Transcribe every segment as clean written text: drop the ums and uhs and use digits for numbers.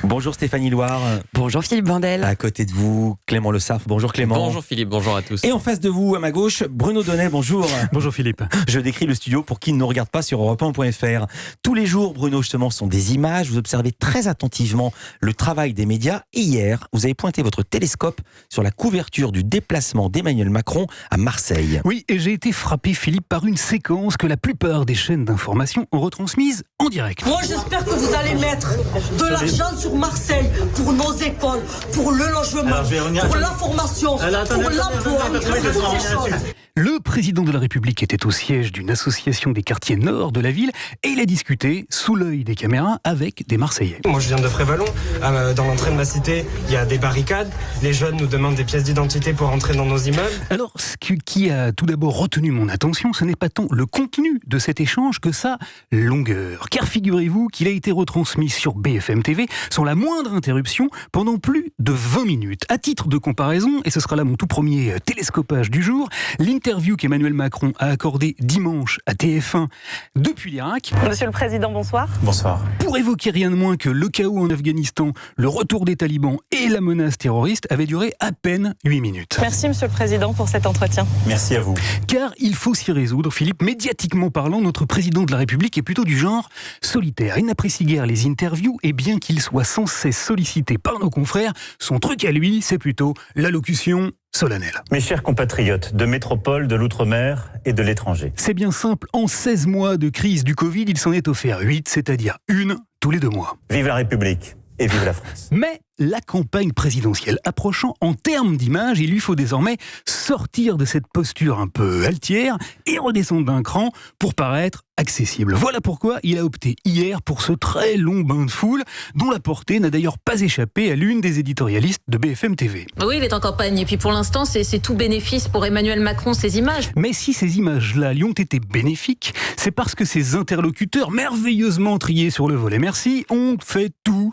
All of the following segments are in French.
Bonjour Stéphanie Loire. Bonjour Philippe Vandel. À côté de vous, Clément Le Sarf. Bonjour Clément. Bonjour Philippe, bonjour à tous. Et en face de vous, à ma gauche, Bruno Donnet. Bonjour. Bonjour Philippe. Je décris le studio pour qui ne nous regarde pas sur europe1.fr. Tous les jours, Bruno, justement, sont des images. Vous observez très attentivement le travail des médias. Et hier, vous avez pointé votre télescope sur la couverture du déplacement d'Emmanuel Macron à Marseille. Oui, et j'ai été frappé, Philippe, par une séquence que la plupart des chaînes d'information ont retransmise en direct. Moi, j'espère que vous allez mettre de l'argent sur Marseille pour nos écoles, pour le logement, pour la formation, pour l'emploi, pour toutes ces choses. Le président de la République était au siège d'une association des quartiers nord de la ville et il a discuté sous l'œil des caméras avec des Marseillais. Moi je viens de Frévalon, dans l'entrée de ma cité, il y a des barricades, les jeunes nous demandent des pièces d'identité pour entrer dans nos immeubles. Alors, ce qui a tout d'abord retenu mon attention, ce n'est pas tant le contenu de cet échange que sa longueur. Car figurez-vous qu'il a été retransmis sur BFM TV sans la moindre interruption pendant plus de 20 minutes. À titre de comparaison, et ce sera là mon tout premier télescopage du jour, l'interview qu'Emmanuel Macron a accordée dimanche à TF1 depuis l'Irak. Monsieur le Président, bonsoir. Bonsoir. Pour évoquer rien de moins que le chaos en Afghanistan, le retour des talibans et la menace terroriste avait duré à peine 8 minutes. Merci Monsieur le Président pour cet entretien. Merci à vous. Car il faut s'y résoudre, Philippe, médiatiquement parlant, notre président de la République est plutôt du genre solitaire. Il n'apprécie guère les interviews et bien qu'il soit sans cesse sollicité par nos confrères, son truc à lui, c'est plutôt l'allocution solennelle. Mes chers compatriotes de métropole, de l'outre-mer et de l'étranger. C'est bien simple, en 16 mois de crise du Covid, il s'en est offert 8, c'est-à-dire une tous les 2 mois. Vive la République et vive la France. Mais la campagne présidentielle approchant en termes d'image, il lui faut désormais sortir de cette posture un peu altière et redescendre d'un cran pour paraître accessible. Voilà pourquoi il a opté hier pour ce très long bain de foule dont la portée n'a d'ailleurs pas échappé à l'une des éditorialistes de BFM TV. Oui, il est en campagne et puis pour l'instant c'est tout bénéfice pour Emmanuel Macron ces images. Mais si ces images-là lui ont été bénéfiques, c'est parce que ses interlocuteurs merveilleusement triés sur le volet merci ont fait tout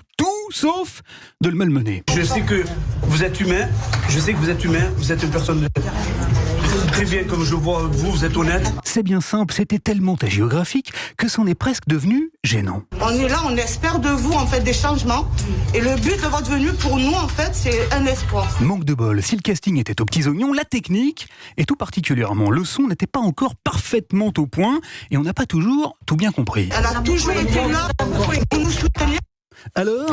sauf de le malmener. Je sais que vous êtes humain, vous êtes une personne très bien comme je vois vous êtes honnête. C'est bien simple, c'était tellement hagiographique que c'en est presque devenu gênant. On est là, on espère de vous en fait des changements. Et le but de votre venue pour nous en fait, c'est un espoir. Manque de bol, si le casting était aux petits oignons, la technique, et tout particulièrement le son, n'était pas encore parfaitement au point et on n'a pas toujours tout bien compris. Elle a toujours été là pour nous soutenir. Alors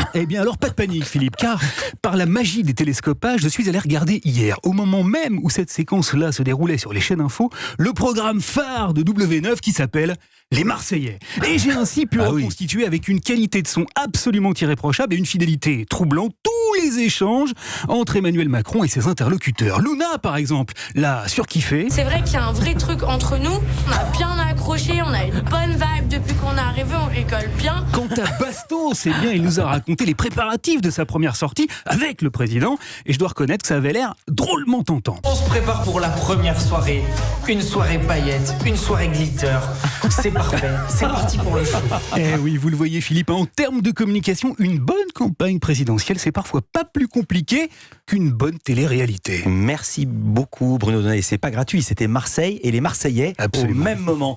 pas de panique Philippe, car par la magie des télescopages, je suis allé regarder hier, au moment même où cette séquence-là se déroulait sur les chaînes info, le programme phare de W9 qui s'appelle Les Marseillais. Et j'ai ainsi pu reconstituer avec une qualité de son absolument irréprochable et une fidélité troublante tous les échanges entre Emmanuel Macron et ses interlocuteurs. Luna, par exemple, l'a surkiffé. C'est vrai qu'il y a un vrai truc entre nous, on a bien accroché, on a une bonne vibe depuis qu'on est arrivé, on rigole bien. Quant à Baston, c'est bien, il nous a raconté les préparatifs de sa première sortie avec le président, et je dois reconnaître que ça avait l'air drôlement tentant. On se prépare pour la première soirée, une soirée paillettes, une soirée glitter. C'est parfait, c'est parti pour le show. Eh oui, vous le voyez Philippe, en termes de communication, une bonne campagne présidentielle, c'est parfois pas plus compliqué qu'une bonne télé-réalité. Merci beaucoup Bruno Donnet. C'est pas gratuit, c'était Marseille et les Marseillais au même moment.